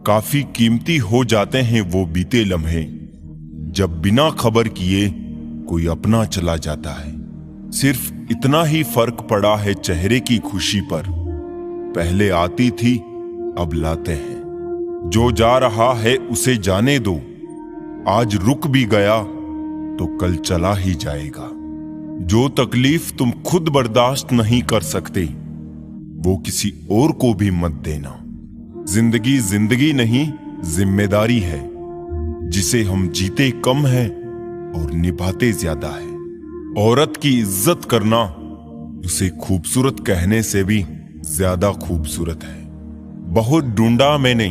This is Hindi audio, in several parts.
काफी कीमती हो जाते हैं वो बीते लम्हे जब बिना खबर किए कोई अपना चला जाता है। सिर्फ इतना ही फर्क पड़ा है चेहरे की खुशी पर, पहले आती थी अब लाते हैं। जो जा रहा है उसे जाने दो, आज रुक भी गया तो कल चला ही जाएगा। जो तकलीफ तुम खुद बर्दाश्त नहीं कर सकते वो किसी और को भी मत देना। जिंदगी जिंदगी नहीं जिम्मेदारी है, जिसे हम जीते कम है और निभाते ज्यादा है। औरत की इज्जत करना उसे खूबसूरत कहने से भी ज्यादा खूबसूरत है। बहुत ढूंढा मैंने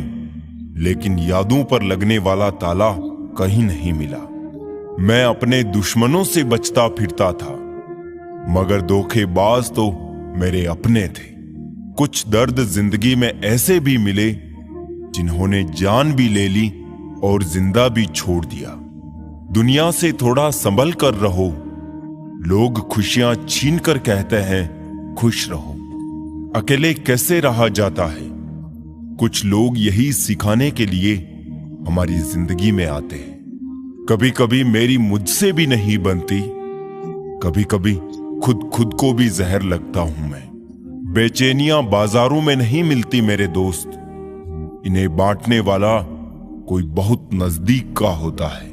लेकिन यादों पर लगने वाला ताला कहीं नहीं मिला। मैं अपने दुश्मनों से बचता फिरता था मगर धोखेबाज तो मेरे अपने थे। कुछ दर्द जिंदगी में ऐसे भी मिले जिन्होंने जान भी ले ली और जिंदा भी छोड़ दिया। दुनिया से थोड़ा संभल कर रहो, लोग खुशियां छीन कर कहते हैं खुश रहो। अकेले कैसे रहा जाता है, कुछ लोग यही सिखाने के लिए हमारी जिंदगी में आते हैं। कभी कभी मेरी मुझसे भी नहीं बनती, कभी कभी खुद को भी जहर लगता हूं मैं। बेचैनियां बाजारों में नहीं मिलती मेरे दोस्त, इन्हें बांटने वाला कोई बहुत नजदीक का होता है।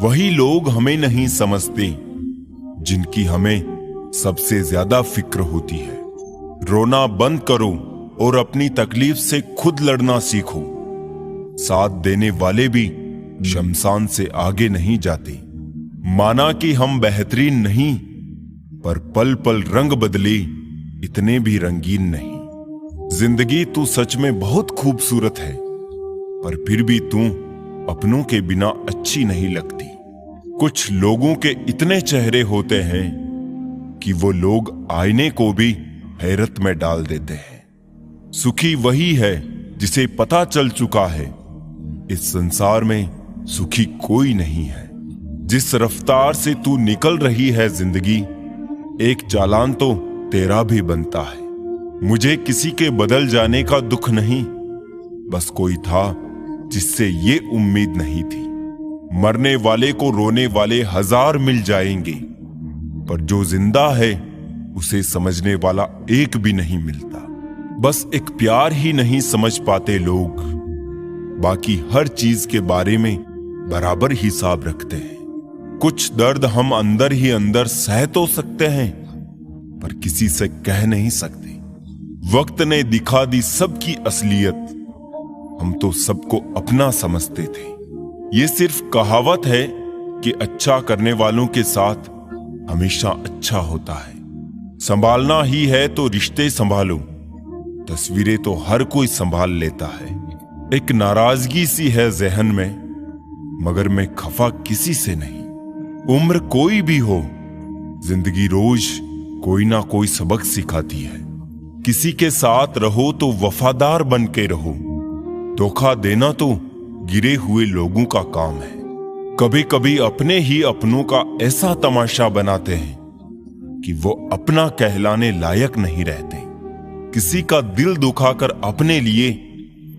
वही लोग हमें नहीं समझते जिनकी हमें सबसे ज्यादा फिक्र होती है। रोना बंद करो और अपनी तकलीफ से खुद लड़ना सीखो। साथ देने वाले भी शमशान से आगे नहीं जाते। माना कि हम बेहतरीन नहीं, पर पल पल रंग बदले इतने भी रंगीन नहीं। जिंदगी तू सच में बहुत खूबसूरत है, पर फिर भी तू अपनों के बिना अच्छी नहीं लगती। कुछ लोगों के इतने चेहरे होते हैं कि वो लोग आईने को भी हैरत में डाल देते हैं। सुखी वही है जिसे पता चल चुका है इस संसार में सुखी कोई नहीं है। जिस रफ्तार से तू निकल रही है जिंदगी, एक चालान तो तेरा भी बनता है। मुझे किसी के बदल जाने का दुख नहीं, बस कोई था जिससे ये उम्मीद नहीं थी। मरने वाले को रोने वाले हजार मिल जाएंगे, पर जो जिंदा है उसे समझने वाला एक भी नहीं मिलता। बस एक प्यार ही नहीं समझ पाते लोग, बाकी हर चीज के बारे में बराबर हिसाब रखते हैं। कुछ दर्द हम अंदर ही अंदर सह तो सकते हैं, पर किसी से कह नहीं सकते। वक्त ने दिखा दी सबकी असलियत, हम तो सबको अपना समझते थे। ये सिर्फ कहावत है कि अच्छा करने वालों के साथ हमेशा अच्छा होता है। संभालना ही है तो रिश्ते संभालो, तस्वीरें तो हर कोई संभाल लेता है। एक नाराजगी सी है जहन में, मगर मैं खफा किसी से नहीं। उम्र कोई भी हो, जिंदगी रोज कोई ना कोई सबक सिखाती है। किसी के साथ रहो तो वफादार बन के रहो, धोखा देना तो गिरे हुए लोगों का काम है। कभी कभी अपने ही अपनों का ऐसा तमाशा बनाते हैं कि वो अपना कहलाने लायक नहीं रहते। किसी का दिल दुखाकर अपने लिए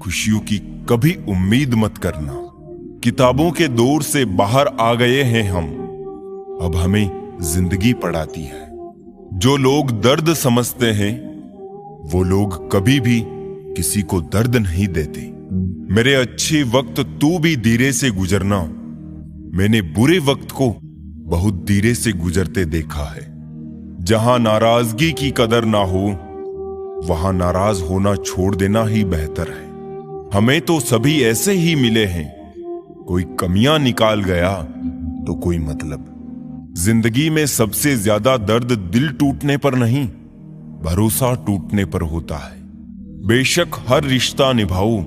खुशियों की कभी उम्मीद मत करना। किताबों के दौर से बाहर आ गए हैं हम, अब हमें जिंदगी पढ़ाती है। जो लोग दर्द समझते हैं वो लोग कभी भी किसी को दर्द नहीं देते। मेरे अच्छे वक्त तू भी धीरे से गुजरना, मैंने बुरे वक्त को बहुत धीरे से गुजरते देखा है। जहां नाराजगी की कदर ना हो, वहां नाराज होना छोड़ देना ही बेहतर है। हमें तो सभी ऐसे ही मिले हैं, कोई कमियां निकाल गया तो कोई मतलब। जिंदगी में सबसे ज्यादा दर्द दिल टूटने पर नहीं, भरोसा टूटने पर होता है। बेशक हर रिश्ता निभाओ,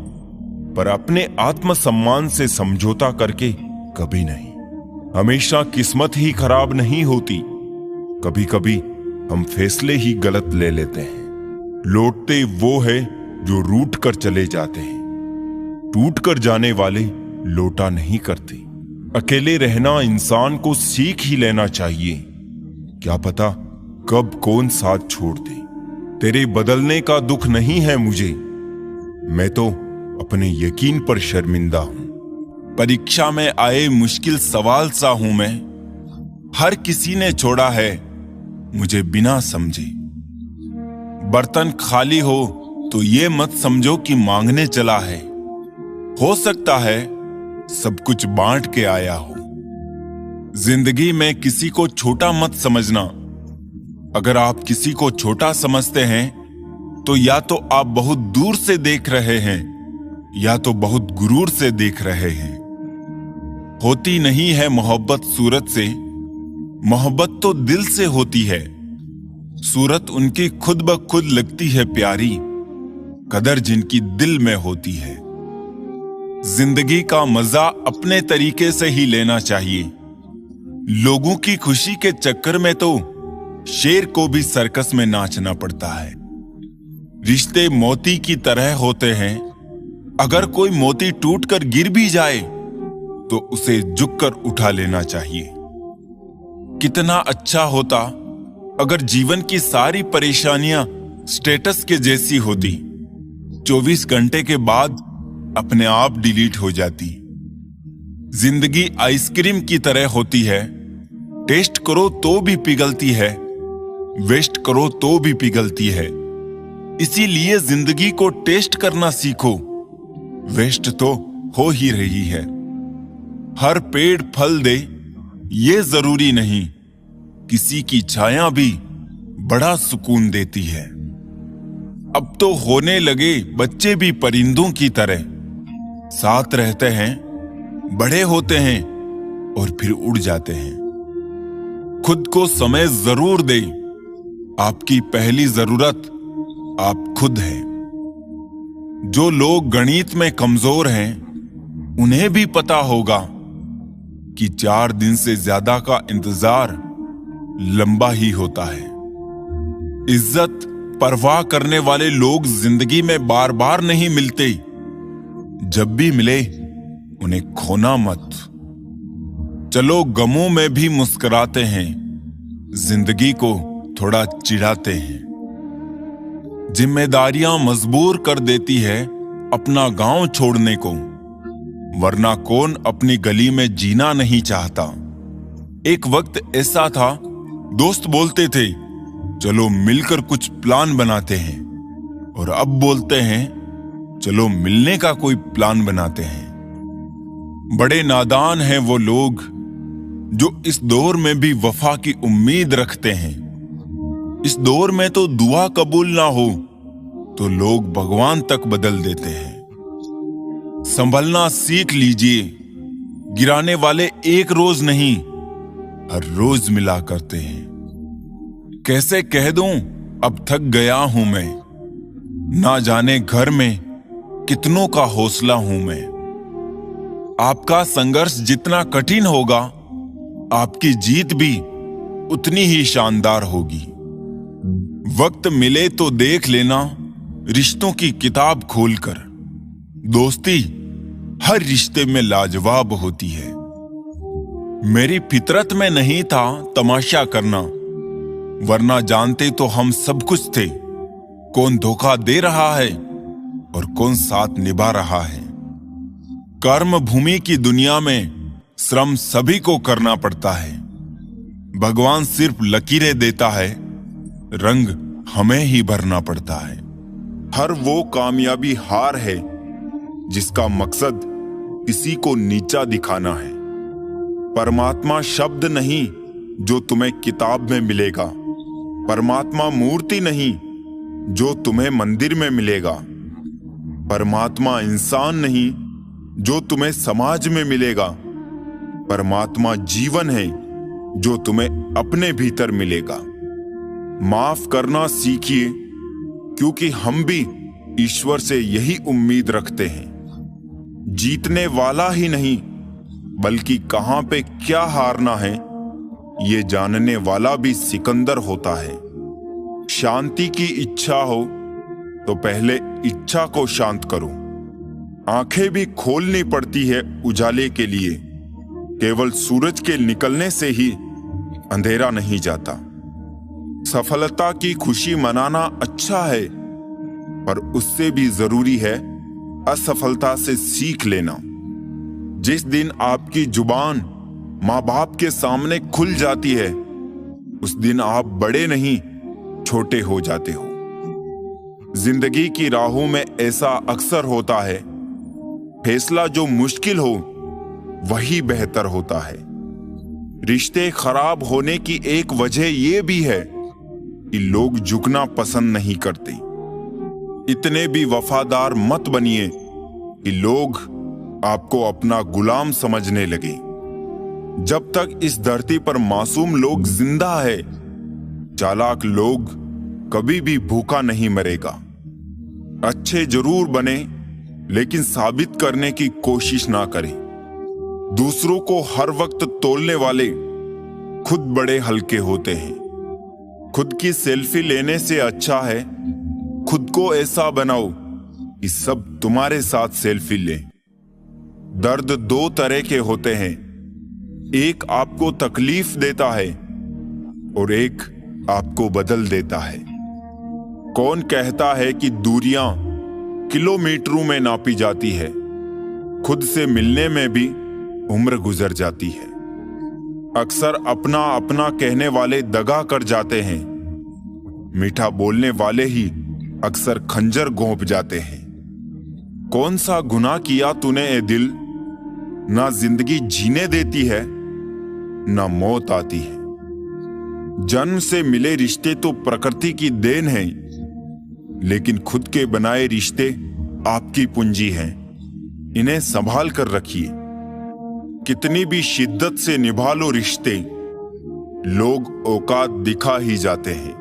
पर अपने आत्मसम्मान से समझौता करके कभी नहीं। हमेशा किस्मत ही खराब नहीं होती, कभी कभी हम फैसले ही गलत ले लेते हैं। लौटते वो है जो रूठ कर चले जाते हैं, टूट कर जाने वाले लौटा नहीं करते। अकेले रहना इंसान को सीख ही लेना चाहिए, क्या पता कब कौन साथ छोड़ दे। तेरे बदलने का दुख नहीं है मुझे, मैं तो अपने यकीन पर शर्मिंदा हूं। परीक्षा में आए मुश्किल सवाल सा हूं मैं, हर किसी ने छोड़ा है मुझे बिना समझे। बर्तन खाली हो तो ये मत समझो कि मांगने चला है, हो सकता है सब कुछ बांट के आया हो। जिंदगी में किसी को छोटा मत समझना। अगर आप किसी को छोटा समझते हैं तो या तो आप बहुत दूर से देख रहे हैं या तो बहुत गुरूर से देख रहे हैं। होती नहीं है मोहब्बत सूरत से, मोहब्बत तो दिल से होती है। सूरत उनकी खुद ब खुद लगती है प्यारी, कदर जिनकी दिल में होती है। जिंदगी का मजा अपने तरीके से ही लेना चाहिए। लोगों की खुशी के चक्कर में तो शेर को भी सर्कस में नाचना पड़ता है। रिश्ते मोती की तरह होते हैं, अगर कोई मोती टूटकर गिर भी जाए तो उसे झुककर उठा लेना चाहिए। कितना अच्छा होता अगर जीवन की सारी परेशानियां स्टेटस के जैसी होती, 24 घंटे के बाद अपने आप डिलीट हो जाती। जिंदगी आइसक्रीम की तरह होती है, टेस्ट करो तो भी पिघलती है, वेस्ट करो तो भी पिघलती है। इसीलिए जिंदगी को टेस्ट करना सीखो, वेस्ट तो हो ही रही है। हर पेड़ फल दे ये जरूरी नहीं, किसी की छाया भी बड़ा सुकून देती है। अब तो होने लगे बच्चे भी परिंदों की तरह, साथ रहते हैं, बड़े होते हैं और फिर उड़ जाते हैं। खुद को समय जरूर दे, आपकी पहली जरूरत आप खुद हैं। जो लोग गणित में कमजोर हैं उन्हें भी पता होगा कि 4 दिन से ज्यादा का इंतजार लंबा ही होता है। इज्जत परवाह करने वाले लोग जिंदगी में बार बार नहीं मिलते, जब भी मिले उन्हें खोना मत। चलो गमों में भी मुस्कुराते हैं, जिंदगी को थोड़ा चिढ़ाते हैं। जिम्मेदारियां मजबूर कर देती है अपना गांव छोड़ने को, वरना कौन अपनी गली में जीना नहीं चाहता। एक वक्त ऐसा था, दोस्त बोलते थे चलो मिलकर कुछ प्लान बनाते हैं, और अब बोलते हैं चलो मिलने का कोई प्लान बनाते हैं। बड़े नादान हैं वो लोग जो इस दौर में भी वफा की उम्मीद रखते हैं। इस दौर में तो दुआ कबूल ना हो तो लोग भगवान तक बदल देते हैं। संभलना सीख लीजिए, गिराने वाले एक रोज नहीं हर रोज मिला करते हैं। कैसे कह दूं अब थक गया हूं मैं, ना जाने घर में कितनों का हौसला हूं मैं। आपका संघर्ष जितना कठिन होगा, आपकी जीत भी उतनी ही शानदार होगी। वक्त मिले तो देख लेना रिश्तों की किताब खोलकर, दोस्ती हर रिश्ते में लाजवाब होती है। मेरी फितरत में नहीं था तमाशा करना, वरना जानते तो हम सब कुछ थे, कौन धोखा दे रहा है और कौन साथ निभा रहा है। कर्म भूमि की दुनिया में श्रम सभी को करना पड़ता है। भगवान सिर्फ लकीरें देता है, रंग हमें ही भरना पड़ता है। हर वो कामयाबी हार है जिसका मकसद किसी को नीचा दिखाना है। परमात्मा शब्द नहीं जो तुम्हें किताब में मिलेगा, परमात्मा मूर्ति नहीं जो तुम्हें मंदिर में मिलेगा, परमात्मा इंसान नहीं जो तुम्हें समाज में मिलेगा, परमात्मा जीवन है जो तुम्हें अपने भीतर मिलेगा। माफ करना सीखिए, क्योंकि हम भी ईश्वर से यही उम्मीद रखते हैं। जीतने वाला ही नहीं बल्कि कहां पे क्या हारना है ये जानने वाला भी सिकंदर होता है। शांति की इच्छा हो तो पहले इच्छा को शांत करो। आंखें भी खोलनी पड़ती है उजाले के लिए, केवल सूरज के निकलने से ही अंधेरा नहीं जाता। सफलता की खुशी मनाना अच्छा है, पर उससे भी जरूरी है असफलता से सीख लेना। जिस दिन आपकी जुबान माँ बाप के सामने खुल जाती है, उस दिन आप बड़े नहीं छोटे हो जाते हो। जिंदगी की राहों में ऐसा अक्सर होता है, फैसला जो मुश्किल हो वही बेहतर होता है। रिश्ते खराब होने की एक वजह यह भी है कि लोग झुकना पसंद नहीं करते। इतने भी वफादार मत बनिए कि लोग आपको अपना गुलाम समझने लगे। जब तक इस धरती पर मासूम लोग जिंदा है, चालाक लोग कभी भी भूखा नहीं मरेगा। अच्छे जरूर बने, लेकिन साबित करने की कोशिश ना करें। दूसरों को हर वक्त तोलने वाले खुद बड़े हल्के होते हैं। खुद की सेल्फी लेने से अच्छा है खुद को ऐसा बनाओ कि सब तुम्हारे साथ सेल्फी लें। दर्द दो तरह के होते हैं, एक आपको तकलीफ देता है और एक आपको बदल देता है। कौन कहता है कि दूरियां किलोमीटरों में नापी जाती है? खुद से मिलने में भी उम्र गुजर जाती है। अक्सर अपना अपना कहने वाले दगा कर जाते हैं। मीठा बोलने वाले ही अक्सर खंजर घोंप जाते हैं। कौन सा गुनाह किया तूने ए दिल, ना जिंदगी जीने देती है ना मौत आती है। जन्म से मिले रिश्ते तो प्रकृति की देन है, लेकिन खुद के बनाए रिश्ते आपकी पूंजी हैं। इन्हें संभाल कर रखिए। कितनी भी शिद्दत से निभा लो रिश्ते, लोग औकात दिखा ही जाते हैं।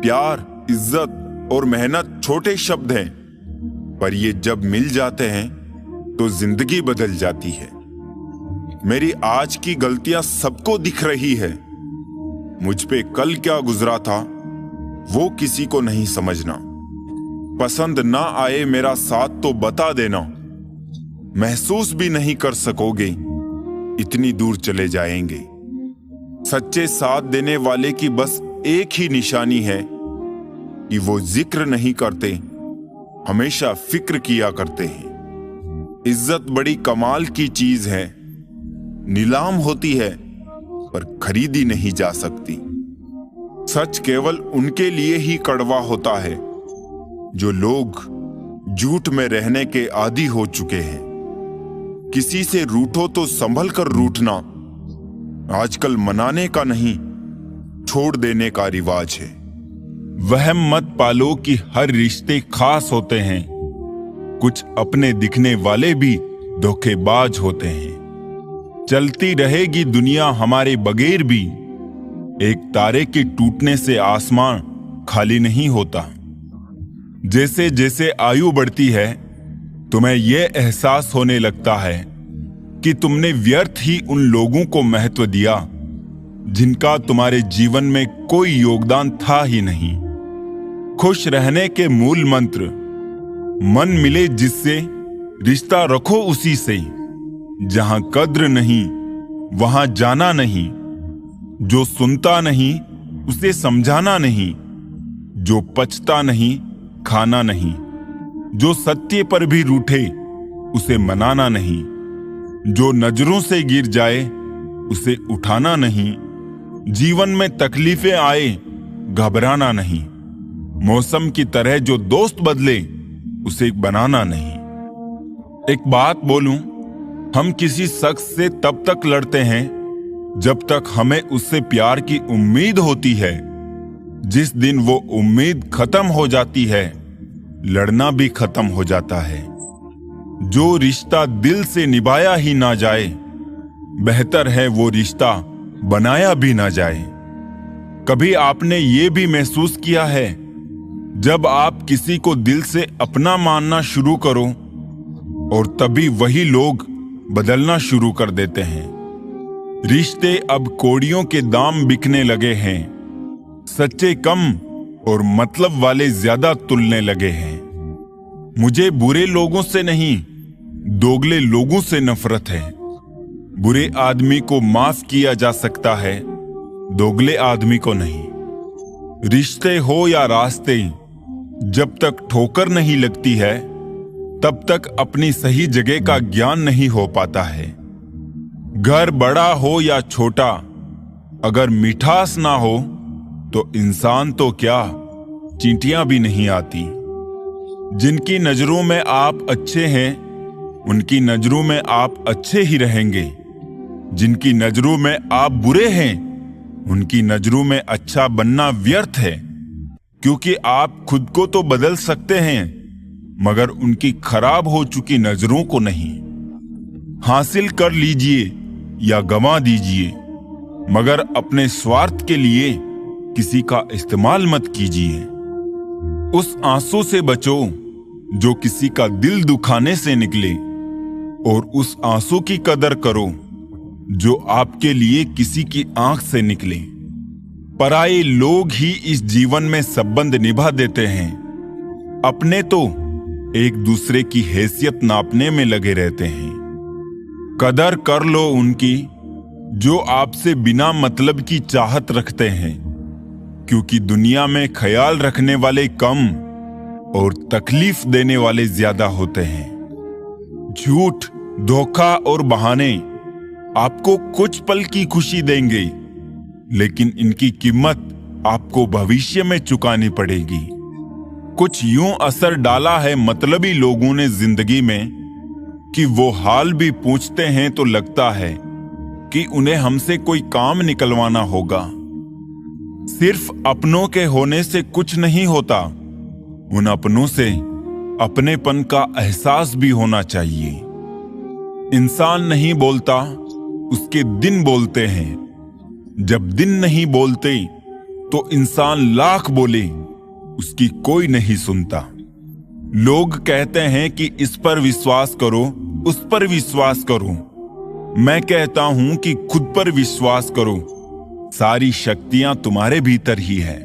प्यार, इज्जत और मेहनत छोटे शब्द हैं, पर ये जब मिल जाते हैं तो जिंदगी बदल जाती है। मेरी आज की गलतियां सबको दिख रही है। मुझ पे कल क्या गुजरा था वो किसी को नहीं समझना। पसंद ना आए मेरा साथ तो बता देना। महसूस भी नहीं कर सकोगे, इतनी दूर चले जाएंगे। सच्चे साथ देने वाले की बस एक ही निशानी है कि वो जिक्र नहीं करते, हमेशा फिक्र किया करते हैं। इज्जत बड़ी कमाल की चीज है, नीलाम होती है पर खरीदी नहीं जा सकती। सच केवल उनके लिए ही कड़वा होता है जो लोग झूठ में रहने के आदी हो चुके हैं। किसी से रूठो तो संभल कर रूठना आजकल मनाने का नहीं, छोड़ देने का रिवाज है। वहम मत पालो कि हर रिश्ते खास होते हैं। कुछ अपने दिखने वाले भी धोखेबाज होते हैं। चलती रहेगी दुनिया हमारे बगैर भी, एक तारे के टूटने से आसमान खाली नहीं होता। जैसे जैसे आयु बढ़ती है, तुम्हें यह एहसास होने लगता है कि तुमने व्यर्थ ही उन लोगों को महत्व दिया जिनका तुम्हारे जीवन में कोई योगदान था ही नहीं। खुश रहने के मूल मंत्र, मन मिले जिससे रिश्ता रखो उसी से। जहां कद्र नहीं वहां जाना नहीं। जो सुनता नहीं उसे समझाना नहीं। जो पचता नहीं खाना नहीं। जो सत्य पर भी रूठे उसे मनाना नहीं। जो नजरों से गिर जाए उसे उठाना नहीं। जीवन में तकलीफें आए घबराना नहीं। मौसम की तरह जो दोस्त बदले उसे बनाना नहीं। एक बात बोलूं, हम किसी शख्स से तब तक लड़ते हैं जब तक हमें उससे प्यार की उम्मीद होती है। जिस दिन वो उम्मीद खत्म हो जाती है, लड़ना भी खत्म हो जाता है। जो रिश्ता दिल से निभाया ही ना जाए, बेहतर है वो रिश्ता बनाया भी ना जाए। कभी आपने ये भी महसूस किया है, जब आप किसी को दिल से अपना मानना शुरू करो और तभी वही लोग बदलना शुरू कर देते हैं। रिश्ते अब कौड़ियों के दाम बिकने लगे हैं। सच्चे कम और मतलब वाले ज्यादा तुलने लगे हैं। मुझे बुरे लोगों से नहीं, दोगले लोगों से नफरत है। बुरे आदमी को माफ किया जा सकता है, दोगले आदमी को नहीं। रिश्ते हो या रास्ते, जब तक ठोकर नहीं लगती है तब तक अपनी सही जगह का ज्ञान नहीं हो पाता है। घर बड़ा हो या छोटा, अगर मिठास ना हो तो इंसान तो क्या, चींटियां भी नहीं आती। जिनकी नजरों में आप अच्छे हैं, उनकी नजरों में आप अच्छे ही रहेंगे। जिनकी नजरों में आप बुरे हैं, उनकी नजरों में अच्छा बनना व्यर्थ है, क्योंकि आप खुद को तो बदल सकते हैं, मगर उनकी खराब हो चुकी नजरों को नहीं। हासिल कर लीजिए या गंवा दीजिए, मगर अपने स्वार्थ के लिए किसी का इस्तेमाल मत कीजिए। उस आंसू से बचो जो किसी का दिल दुखाने से निकले, और उस आंसू की कदर करो जो आपके लिए किसी की आंख से निकले। पराये लोग ही इस जीवन में संबंध निभा देते हैं, अपने तो एक दूसरे की हैसियत नापने में लगे रहते हैं। कदर कर लो उनकी जो आपसे बिना मतलब की चाहत रखते हैं, क्योंकि दुनिया में ख्याल रखने वाले कम और तकलीफ देने वाले ज्यादा होते हैं। झूठ, धोखा और बहाने आपको कुछ पल की खुशी देंगे, लेकिन इनकी कीमत आपको भविष्य में चुकानी पड़ेगी। कुछ यूं असर डाला है मतलबी लोगों ने जिंदगी में कि वो हाल भी पूछते हैं तो लगता है कि उन्हें हमसे कोई काम निकलवाना होगा। सिर्फ अपनों के होने से कुछ नहीं होता, उन अपनों से अपनेपन का एहसास भी होना चाहिए। इंसान नहीं बोलता, उसके दिन बोलते हैं। जब दिन नहीं बोलते तो इंसान लाख बोले, उसकी कोई नहीं सुनता। लोग कहते हैं कि इस पर विश्वास करो, उस पर विश्वास करो। मैं कहता हूं कि खुद पर विश्वास करो, सारी शक्तियां तुम्हारे भीतर ही है।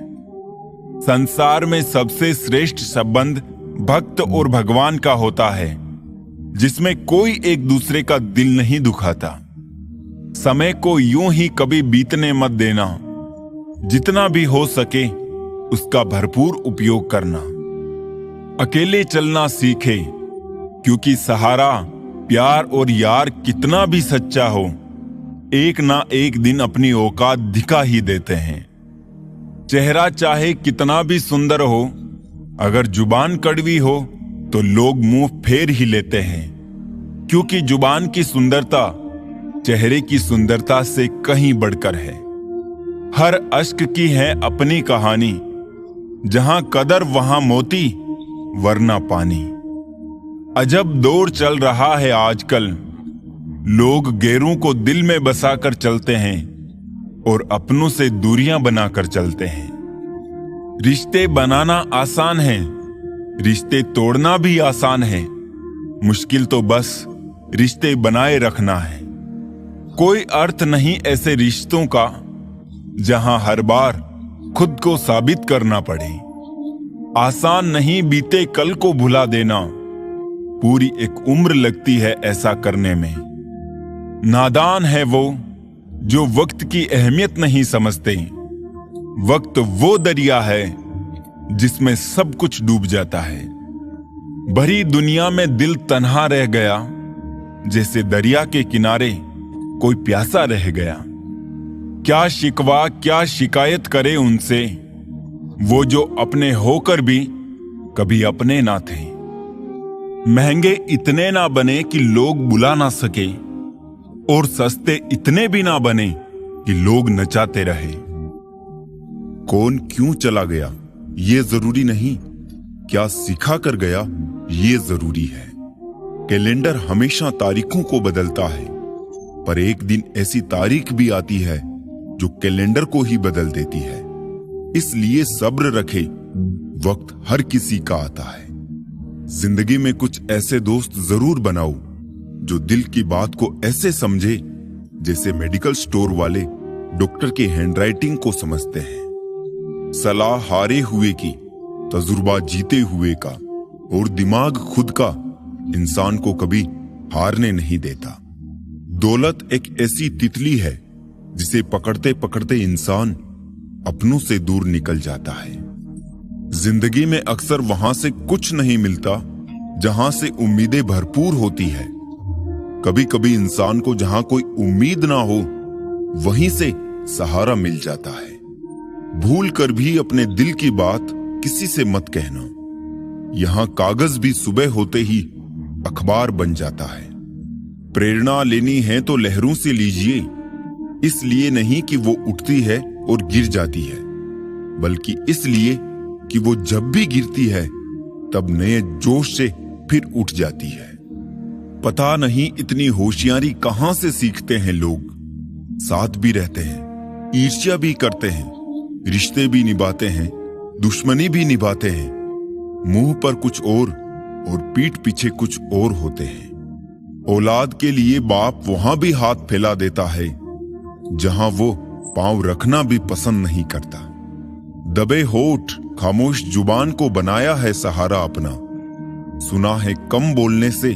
संसार में सबसे श्रेष्ठ संबंध भक्त और भगवान का होता है, जिसमें कोई एक दूसरे का दिल नहीं दुखाता। समय को यूं ही कभी बीतने मत देना, जितना भी हो सके उसका भरपूर उपयोग करना। अकेले चलना सीखे, क्योंकि सहारा, प्यार और यार कितना भी सच्चा हो, एक ना एक दिन अपनी औकात दिखा ही देते हैं। चेहरा चाहे कितना भी सुंदर हो, अगर जुबान कड़वी हो तो लोग मुंह फेर ही लेते हैं, क्योंकि जुबान की सुंदरता चेहरे की सुंदरता से कहीं बढ़कर है। हर अश्क की है अपनी कहानी, जहां कदर वहां मोती वरना पानी। अजब दौर चल रहा है आजकल, लोग गैरों को दिल में बसाकर चलते हैं और अपनों से दूरियां बनाकर चलते हैं। रिश्ते बनाना आसान है, रिश्ते तोड़ना भी आसान है, मुश्किल तो बस रिश्ते बनाए रखना है। कोई अर्थ नहीं ऐसे रिश्तों का जहां हर बार खुद को साबित करना पड़े। आसान नहीं बीते कल को भुला देना, पूरी एक उम्र लगती है ऐसा करने में। नादान है वो जो वक्त की अहमियत नहीं समझते। वक्त वो दरिया है जिसमें सब कुछ डूब जाता है। भरी दुनिया में दिल तन्हा रह गया, जैसे दरिया के किनारे कोई प्यासा रह गया। क्या शिकवा क्या शिकायत करे उनसे, वो जो अपने होकर भी कभी अपने ना थे। महंगे इतने ना बने कि लोग बुला ना सके, और सस्ते इतने भी ना बने कि लोग नचाते रहे। कौन क्यों चला गया ये जरूरी नहीं, क्या सिखा कर गया ये जरूरी है। कैलेंडर हमेशा तारीखों को बदलता है, पर एक दिन ऐसी तारीख भी आती है जो कैलेंडर को ही बदल देती है। इसलिए सब्र रखे, वक्त हर किसी का आता है। जिंदगी में कुछ ऐसे दोस्त जरूर बनाओ जो दिल की बात को ऐसे समझे जैसे मेडिकल स्टोर वाले डॉक्टर की हैंडराइटिंग को समझते हैं। सलाह हारे हुए की, तजुर्बा जीते हुए का, और दिमाग खुद का इंसान को कभी हारने नहीं देता। दौलत एक ऐसी तितली है जिसे पकड़ते पकड़ते इंसान अपनों से दूर निकल जाता है। जिंदगी में अक्सर वहां से कुछ नहीं मिलता जहां से उम्मीदें भरपूर होती है। कभी कभी इंसान को जहां कोई उम्मीद ना हो, वहीं से सहारा मिल जाता है। भूल कर भी अपने दिल की बात किसी से मत कहना। यहां कागज भी सुबह होते ही अखबार बन जाता है। प्रेरणा लेनी है तो लहरों से लीजिए, इसलिए नहीं कि वो उठती है और गिर जाती है, बल्कि इसलिए कि वो जब भी गिरती है तब नए जोश से फिर उठ जाती है। पता नहीं इतनी होशियारी कहां से सीखते हैं लोग। साथ भी रहते हैं, ईर्ष्या भी करते हैं, रिश्ते भी निभाते हैं, दुश्मनी भी निभाते हैं। मुंह पर कुछ और पीठ पीछे कुछ और होते हैं। औलाद के लिए बाप वहां भी हाथ फैला देता है जहां वो पांव रखना भी पसंद नहीं करता। दबे होठ खामोश जुबान को बनाया है सहारा अपना। सुना है कम बोलने से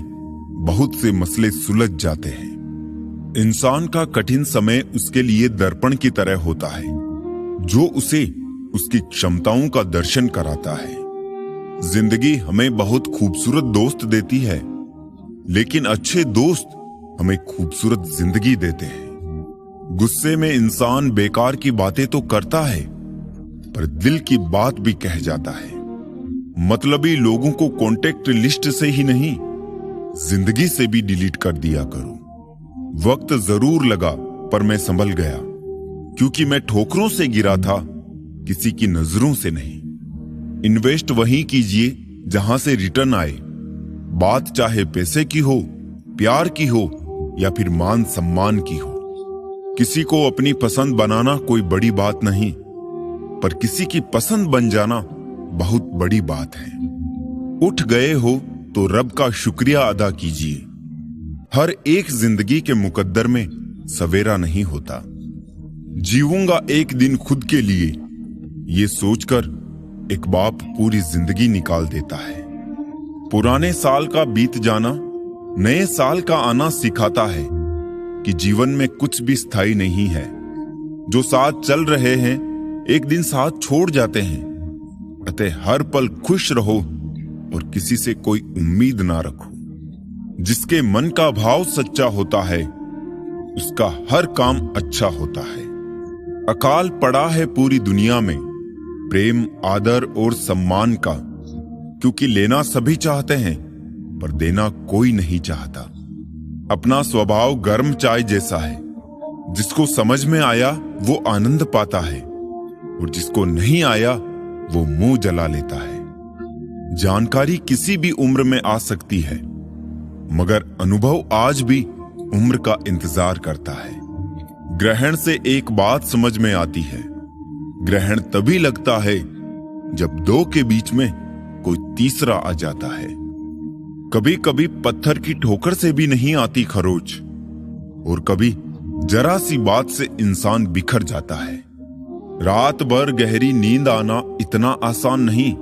बहुत से मसले सुलझ जाते हैं। इंसान का कठिन समय उसके लिए दर्पण की तरह होता है, जो उसे उसकी क्षमताओं का दर्शन कराता है। जिंदगी हमें बहुत खूबसूरत दोस्त देती है, लेकिन अच्छे दोस्त हमें खूबसूरत जिंदगी देते हैं। गुस्से में इंसान बेकार की बातें तो करता है, पर दिल की बात भी कह जाता है। मतलबी लोगों को कॉन्टेक्ट लिस्ट से ही नहीं, जिंदगी से भी डिलीट कर दिया करो। वक्त जरूर लगा, पर मैं संभल गया, क्योंकि मैं ठोकरों से गिरा था, किसी की नजरों से नहीं। इन्वेस्ट वहीं कीजिए जहां से रिटर्न आए। बात चाहे पैसे की हो, प्यार की हो या फिर मान सम्मान की हो। किसी को अपनी पसंद बनाना कोई बड़ी बात नहीं, पर किसी की पसंद बन जाना बहुत बड़ी बात है। उठ गए हो तो रब का शुक्रिया अदा कीजिए। हर एक जिंदगी के मुकद्दर में सवेरा नहीं होता। जीऊंगा एक दिन खुद के लिए, ये सोचकर एक बाप पूरी जिंदगी निकाल देता है। पुराने साल का बीत जाना नए साल का आना सिखाता है कि जीवन में कुछ भी स्थायी नहीं है। जो साथ चल रहे हैं एक दिन साथ छोड़ जाते हैं। अतः हर पल खुश रहो और किसी से कोई उम्मीद ना रखो। जिसके मन का भाव सच्चा होता है, उसका हर काम अच्छा होता है। अकाल पड़ा है पूरी दुनिया में प्रेम, आदर और सम्मान का, क्योंकि लेना सभी चाहते हैं पर देना कोई नहीं चाहता। अपना स्वभाव गर्म चाय जैसा है, जिसको समझ में आया वो आनंद पाता है और जिसको नहीं आया वो मुंह जला लेता है। जानकारी किसी भी उम्र में आ सकती है, मगर अनुभव आज भी उम्र का इंतजार करता है। ग्रहण से एक बात समझ में आती है, ग्रहण तभी लगता है जब दो के बीच में कोई तीसरा आ जाता है। कभी कभी पत्थर की ठोकर से भी नहीं आती खरोच, और कभी जरा सी बात से इंसान बिखर जाता है। रात भर गहरी नींद आना इतना आसान नहीं,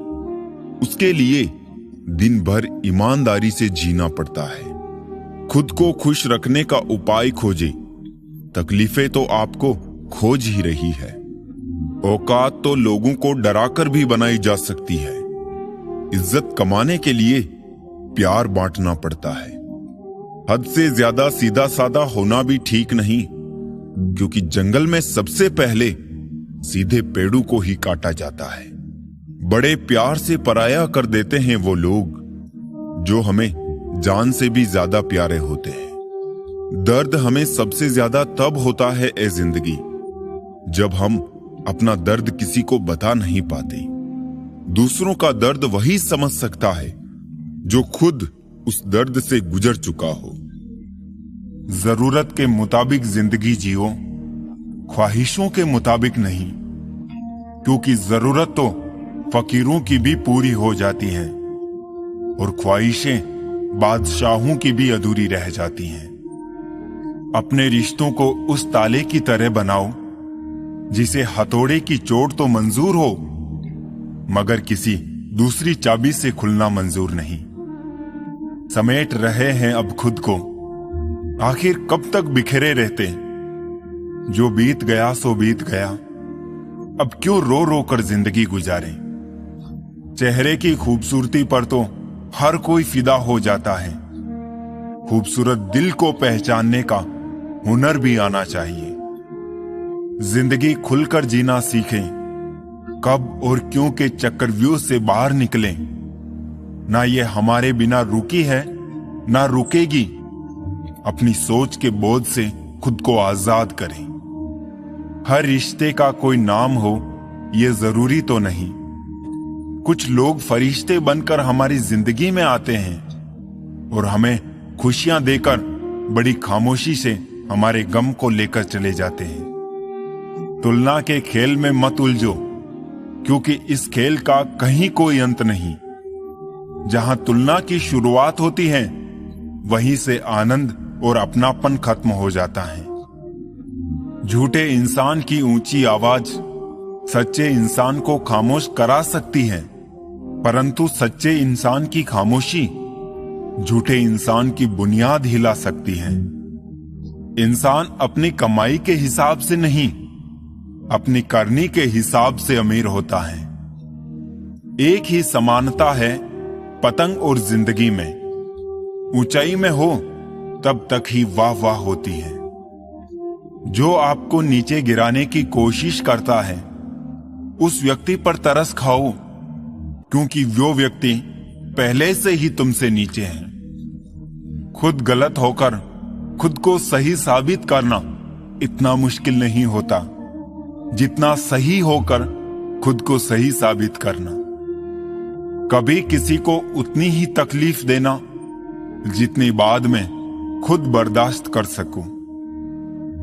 उसके लिए दिन भर ईमानदारी से जीना पड़ता है। खुद को खुश रखने का उपाय खोजे, तकलीफें तो आपको खोज ही रही है। औकात तो लोगों को डराकर भी बनाई जा सकती है। इज्जत कमाने के लिए प्यार बांटना पड़ता है। हद से ज्यादा सीधा साधा होना भी ठीक नहीं, क्योंकि जंगल में सबसे पहले सीधे पेड़ों को ही काटा जाता है। बड़े प्यार से पराया कर देते हैं वो लोग जो हमें जान से भी ज्यादा प्यारे होते हैं। दर्द हमें सबसे ज्यादा तब होता है ए जिंदगी, जब हम अपना दर्द किसी को बता नहीं पाते। दूसरों का दर्द वही समझ सकता है जो खुद उस दर्द से गुजर चुका हो। जरूरत के मुताबिक जिंदगी जियो, ख्वाहिशों के मुताबिक नहीं, क्योंकि जरूरत तो फकीरों की भी पूरी हो जाती है और ख्वाहिशें बादशाहों की भी अधूरी रह जाती हैं। अपने रिश्तों को उस ताले की तरह बनाओ जिसे हथौड़े की चोट तो मंजूर हो, मगर किसी दूसरी चाबी से खुलना मंजूर नहीं। समेट रहे हैं अब खुद को, आखिर कब तक बिखरे रहते। जो बीत गया सो बीत गया, अब क्यों रो रो कर जिंदगी गुजारें। चेहरे की खूबसूरती पर तो हर कोई फिदा हो जाता है। खूबसूरत दिल को पहचानने का हुनर भी आना चाहिए। जिंदगी खुलकर जीना सीखें, कब और क्यों के चक्रव्यूह से बाहर निकलें। ना ये हमारे बिना रुकी है ना रुकेगी। अपनी सोच के बोझ से खुद को आजाद करें। हर रिश्ते का कोई नाम हो ये जरूरी तो नहीं। कुछ लोग फरिश्ते बनकर हमारी जिंदगी में आते हैं और हमें खुशियां देकर बड़ी खामोशी से हमारे गम को लेकर चले जाते हैं। तुलना के खेल में मत उलझो, क्योंकि इस खेल का कहीं कोई अंत नहीं। जहां तुलना की शुरुआत होती है वहीं से आनंद और अपनापन खत्म हो जाता है। झूठे इंसान की ऊंची आवाज सच्चे इंसान को खामोश करा सकती है, परंतु सच्चे इंसान की खामोशी झूठे इंसान की बुनियाद हिला सकती है। इंसान अपनी कमाई के हिसाब से नहीं, अपनी करनी के हिसाब से अमीर होता है। एक ही समानता है पतंग और जिंदगी में। ऊंचाई में हो तब तक ही वाह वाह होती है। जो आपको नीचे गिराने की कोशिश करता है उस व्यक्ति पर तरस खाओ, क्योंकि वो व्यक्ति पहले से ही तुमसे नीचे है। खुद गलत होकर खुद को सही साबित करना इतना मुश्किल नहीं होता जितना सही होकर खुद को सही साबित करना। कभी किसी को उतनी ही तकलीफ देना जितनी बाद में खुद बर्दाश्त कर सको।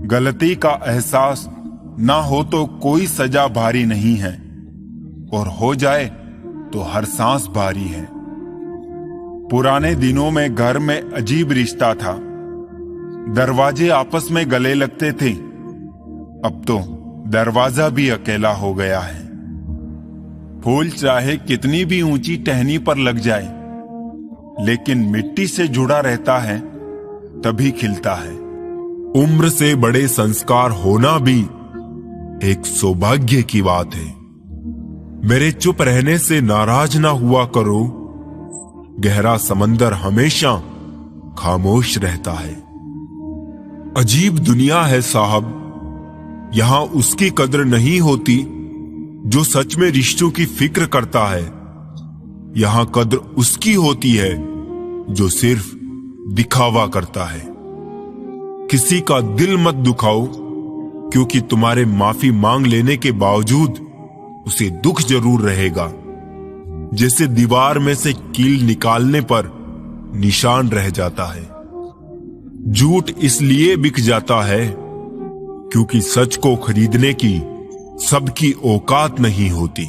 गलती का एहसास ना हो तो कोई सजा भारी नहीं है, और हो जाए तो हर सांस भारी है। पुराने दिनों में घर में अजीब रिश्ता था। दरवाजे आपस में गले लगते थे, अब तो दरवाजा भी अकेला हो गया है। फूल चाहे कितनी भी ऊंची टहनी पर लग जाए, लेकिन मिट्टी से जुड़ा रहता है तभी खिलता है। उम्र से बड़े संस्कार होना भी एक सौभाग्य की बात है। मेरे चुप रहने से नाराज ना हुआ करो, गहरा समंदर हमेशा खामोश रहता है। अजीब दुनिया है साहब, यहां उसकी कदर नहीं होती जो सच में रिश्तों की फिक्र करता है। यहां कद्र उसकी होती है जो सिर्फ दिखावा करता है। किसी का दिल मत दुखाओ, क्योंकि तुम्हारे माफी मांग लेने के बावजूद उसे दुख जरूर रहेगा। जैसे दीवार में से कील निकालने पर निशान रह जाता है। झूठ इसलिए बिक जाता है क्योंकि सच को खरीदने की सबकी औकात नहीं होती।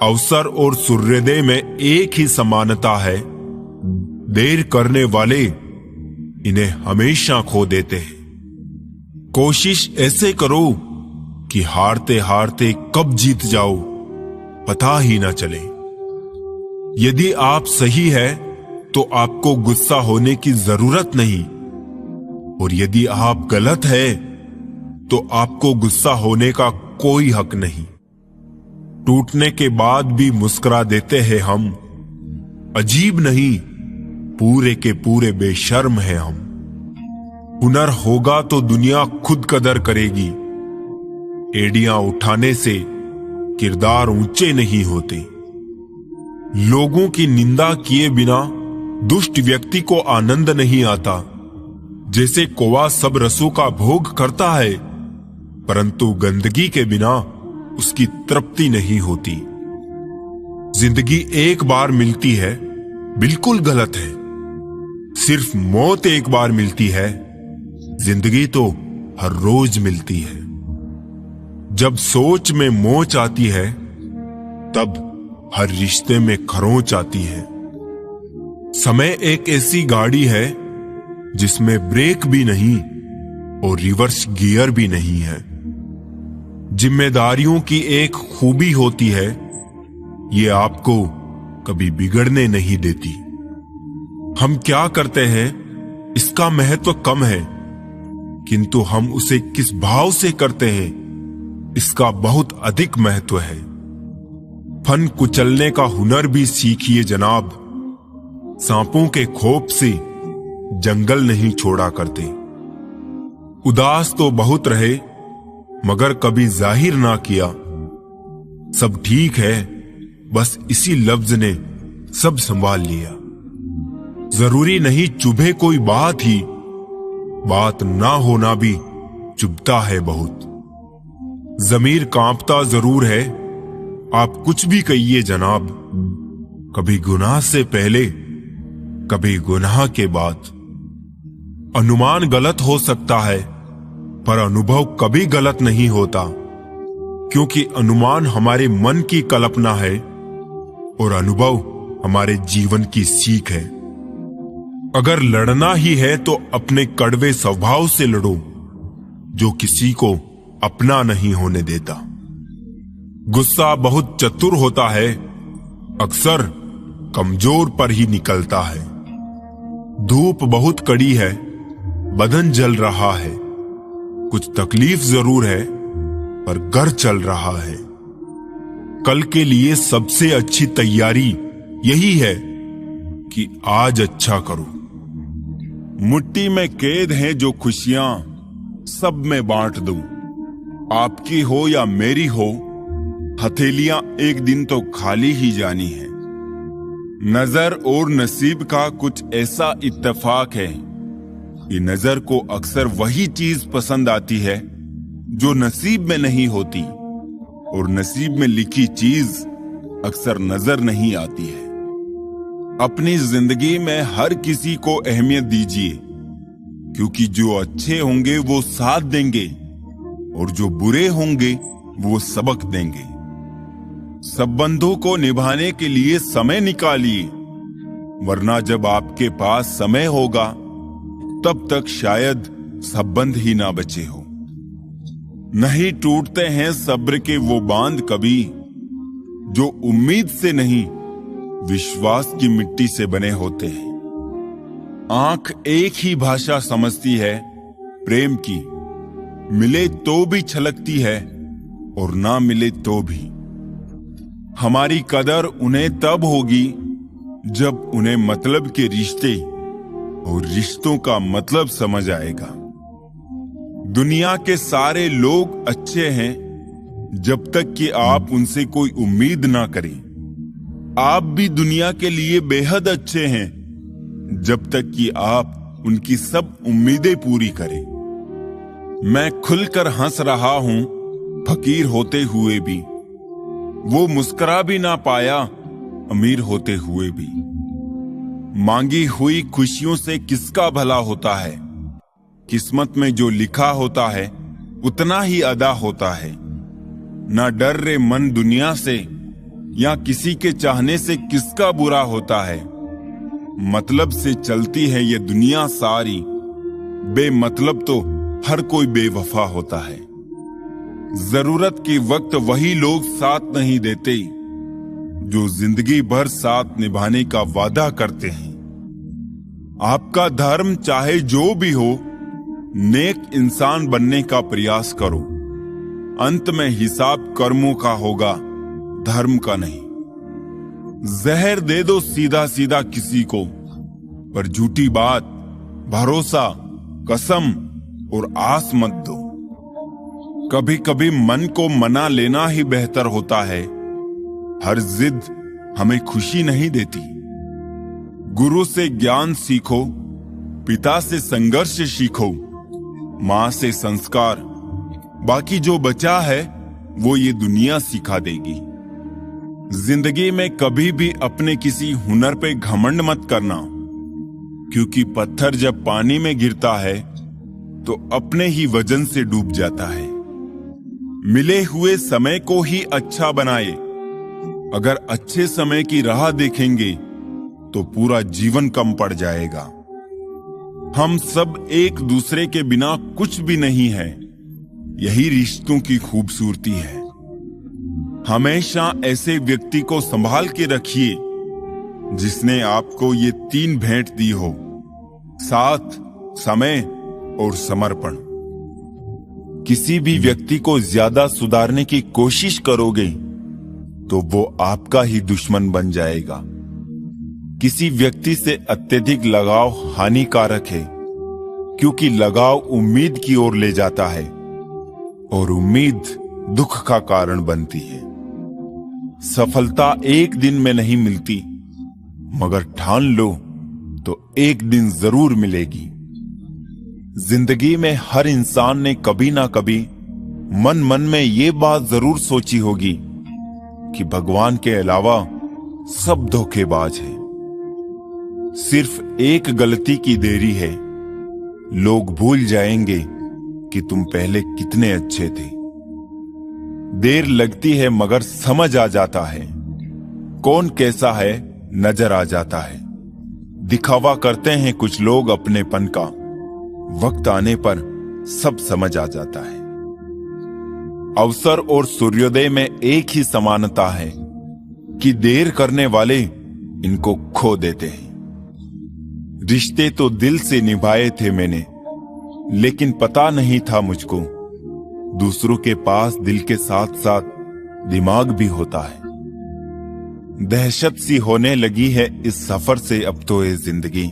अवसर और सूर्योदय में एक ही समानता है, देर करने वाले इन्हें हमेशा खो देते हैं। कोशिश ऐसे करो कि हारते हारते कब जीत जाओ पता ही ना चले। यदि आप सही है तो आपको गुस्सा होने की जरूरत नहीं, और यदि आप गलत है तो आपको गुस्सा होने का कोई हक नहीं। टूटने के बाद भी मुस्कुरा देते हैं हम, अजीब नहीं पूरे के पूरे बेशर्म हैं हम। हुनर होगा तो दुनिया खुद कदर करेगी। एड़ियां उठाने से किरदार ऊंचे नहीं होते। लोगों की निंदा किए बिना दुष्ट व्यक्ति को आनंद नहीं आता। जैसे कौवा सब रसों का भोग करता है, परंतु गंदगी के बिना उसकी तृप्ति नहीं होती। जिंदगी एक बार मिलती है, बिल्कुल गलत है। सिर्फ मौत एक बार मिलती है, जिंदगी तो हर रोज मिलती है। जब सोच में मोच आती है, तब हर रिश्ते में खरोंच आती है। समय एक ऐसी गाड़ी है जिसमें ब्रेक भी नहीं और रिवर्स गियर भी नहीं है। जिम्मेदारियों की एक खूबी होती है, ये आपको कभी बिगड़ने नहीं देती। हम क्या करते हैं इसका महत्व कम है, किंतु हम उसे किस भाव से करते हैं इसका बहुत अधिक महत्व है। फन कुचलने का हुनर भी सीखिए जनाब, सांपों के खौफ से जंगल नहीं छोड़ा करते। उदास तो बहुत रहे मगर कभी जाहिर ना किया। सब ठीक है, बस इसी लफ्ज ने सब संभाल लिया। जरूरी नहीं चुभे कोई बात ही, बात ना होना भी चुभता है बहुत। जमीर कांपता जरूर है, आप कुछ भी कहिए जनाब, कभी गुनाह से पहले कभी गुनाह के बाद। अनुमान गलत हो सकता है पर अनुभव कभी गलत नहीं होता, क्योंकि अनुमान हमारे मन की कल्पना है और अनुभव हमारे जीवन की सीख है। अगर लड़ना ही है तो अपने कड़वे स्वभाव से लड़ो, जो किसी को अपना नहीं होने देता। गुस्सा बहुत चतुर होता है, अक्सर कमजोर पर ही निकलता है। धूप बहुत कड़ी है, बदन जल रहा है। कुछ तकलीफ जरूर है पर घर चल रहा है। कल के लिए सबसे अच्छी तैयारी यही है कि आज अच्छा करो। मुट्ठी में कैद हैं जो खुशियां, सब में बांट दूं। आपकी हो या मेरी हो, हथेलियां एक दिन तो खाली ही जानी है। नजर और नसीब का कुछ ऐसा इत्तेफाक है कि नजर को अक्सर वही चीज पसंद आती है जो नसीब में नहीं होती, और नसीब में लिखी चीज अक्सर नजर नहीं आती है। अपनी जिंदगी में हर किसी को अहमियत दीजिए, क्योंकि जो अच्छे होंगे वो साथ देंगे और जो बुरे होंगे वो सबक देंगे। संबंधों को निभाने के लिए समय निकालिए, वरना जब आपके पास समय होगा तब तक शायद संबंध ही ना बचे हो। नहीं टूटते हैं सब्र के वो बांध कभी, जो उम्मीद से नहीं विश्वास की मिट्टी से बने होते हैं। आंख एक ही भाषा समझती है, प्रेम की। मिले तो भी छलकती है और ना मिले तो भी। हमारी कदर उन्हें तब होगी जब उन्हें मतलब के रिश्ते और रिश्तों का मतलब समझ आएगा। दुनिया के सारे लोग अच्छे हैं जब तक कि आप उनसे कोई उम्मीद ना करें। आप भी दुनिया के लिए बेहद अच्छे हैं जब तक कि आप उनकी सब उम्मीदें पूरी करें। मैं खुलकर हंस रहा हूं फकीर होते हुए भी, वो मुस्कुरा भी ना पाया अमीर होते हुए भी। मांगी हुई खुशियों से किसका भला होता है, किस्मत में जो लिखा होता है उतना ही अदा होता है। ना डर रे मन दुनिया से, या किसी के चाहने से किसका बुरा होता है। मतलब से चलती है ये दुनिया सारी, बेमतलब तो हर कोई बेवफा होता है। जरूरत के वक्त वही लोग साथ नहीं देते जो जिंदगी भर साथ निभाने का वादा करते हैं। आपका धर्म चाहे जो भी हो, नेक इंसान बनने का प्रयास करो। अंत में हिसाब कर्मों का होगा, धर्म का नहीं। जहर दे दो सीधा सीधा किसी को, पर झूठी बात, भरोसा, कसम और आस मत दो। कभी कभी मन को मना लेना ही बेहतर होता है। हर जिद हमें खुशी नहीं देती। गुरु से ज्ञान सीखो, पिता से संघर्ष सीखो, मां से संस्कार। बाकी जो बचा है वो ये दुनिया सिखा देगी। जिंदगी में कभी भी अपने किसी हुनर पे घमंड मत करना, क्योंकि पत्थर जब पानी में गिरता है तो अपने ही वजन से डूब जाता है। मिले हुए समय को ही अच्छा बनाए। अगर अच्छे समय की राह देखेंगे तो पूरा जीवन कम पड़ जाएगा। हम सब एक दूसरे के बिना कुछ भी नहीं है, यही रिश्तों की खूबसूरती है। हमेशा ऐसे व्यक्ति को संभाल के रखिए जिसने आपको ये 3 भेंट दी हो: साथ, समय और समर्पण। किसी भी व्यक्ति को ज्यादा सुधारने की कोशिश करोगे तो वो आपका ही दुश्मन बन जाएगा। किसी व्यक्ति से अत्यधिक लगाव हानिकारक है, क्योंकि लगाव उम्मीद की ओर ले जाता है और उम्मीद दुख का कारण बनती है। सफलता एक दिन में नहीं मिलती, मगर ठान लो तो एक दिन जरूर मिलेगी। जिंदगी में हर इंसान ने कभी ना कभी मन मन में ये बात जरूर सोची होगी कि भगवान के अलावा सब धोखेबाज है। सिर्फ एक गलती की देरी है, लोग भूल जाएंगे कि तुम पहले कितने अच्छे थे। देर लगती है मगर समझ आ जाता है, कौन कैसा है नजर आ जाता है। दिखावा करते हैं कुछ लोग अपनेपन का, वक्त आने पर सब समझ आ जाता है। अवसर और सूर्योदय में एक ही समानता है कि देर करने वाले इनको खो देते हैं। रिश्ते तो दिल से निभाए थे मैंने, लेकिन पता नहीं था मुझको दूसरों के पास दिल के साथ साथ दिमाग भी होता है। दहशत सी होने लगी है इस सफर से अब तो ये जिंदगी,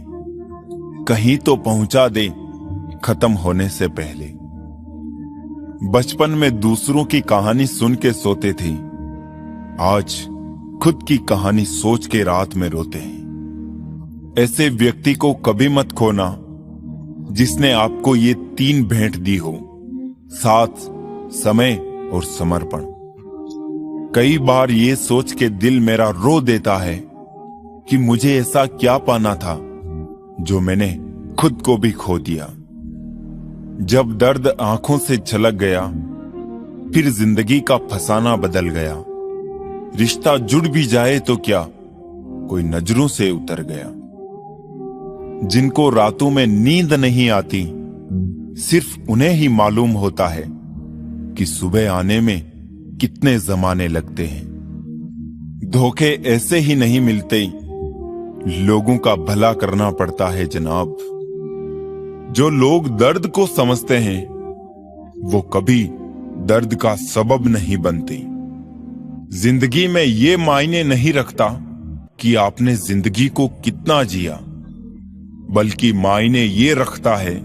कहीं तो पहुंचा दे खत्म होने से पहले। बचपन में दूसरों की कहानी सुन के सोते थे, आज खुद की कहानी सोच के रात में रोते हैं। ऐसे व्यक्ति को कभी मत खोना जिसने आपको ये 3 भेंट दी हो, साथ, समय और समर्पण। कई बार ये सोच के दिल मेरा रो देता है कि मुझे ऐसा क्या पाना था जो मैंने खुद को भी खो दिया। जब दर्द आंखों से झलक गया, फिर जिंदगी का फसाना बदल गया। रिश्ता जुड़ भी जाए तो क्या, कोई नजरों से उतर गया। जिनको रातों में नींद नहीं आती, सिर्फ उन्हें ही मालूम होता है कि सुबह आने में कितने जमाने लगते हैं। धोखे ऐसे ही नहीं मिलते, लोगों का भला करना पड़ता है जनाब। जो लोग दर्द को समझते हैं, वो कभी दर्द का सबब नहीं बनते। जिंदगी में ये मायने नहीं रखता कि आपने जिंदगी को कितना जिया, बल्कि मायने ये रखता है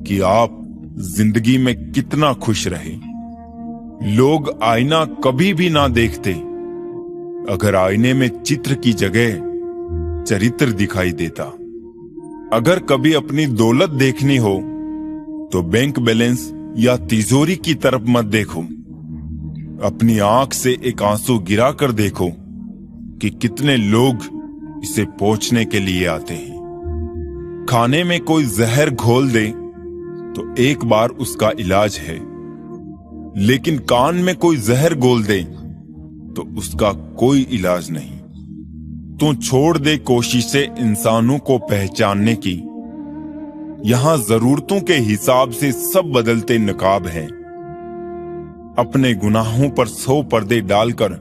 कि आप जिंदगी में कितना खुश रहे। लोग आईना कभी भी ना देखते अगर आईने में चित्र की जगह चरित्र दिखाई देता। अगर कभी अपनी दौलत देखनी हो तो बैंक बैलेंस या तिजोरी की तरफ मत देखो, अपनी आंख से एक आंसू गिरा कर देखो कि कितने लोग इसे पोंछने के लिए आते हैं। खाने में कोई जहर घोल दे तो एक बार उसका इलाज है, लेकिन कान में कोई जहर घोल दे तो उसका कोई इलाज नहीं। तू छोड़ दे कोशिशें इंसानों को पहचानने की, यहां जरूरतों के हिसाब से सब बदलते नकाब हैं। अपने गुनाहों पर 100 पर्दे डालकर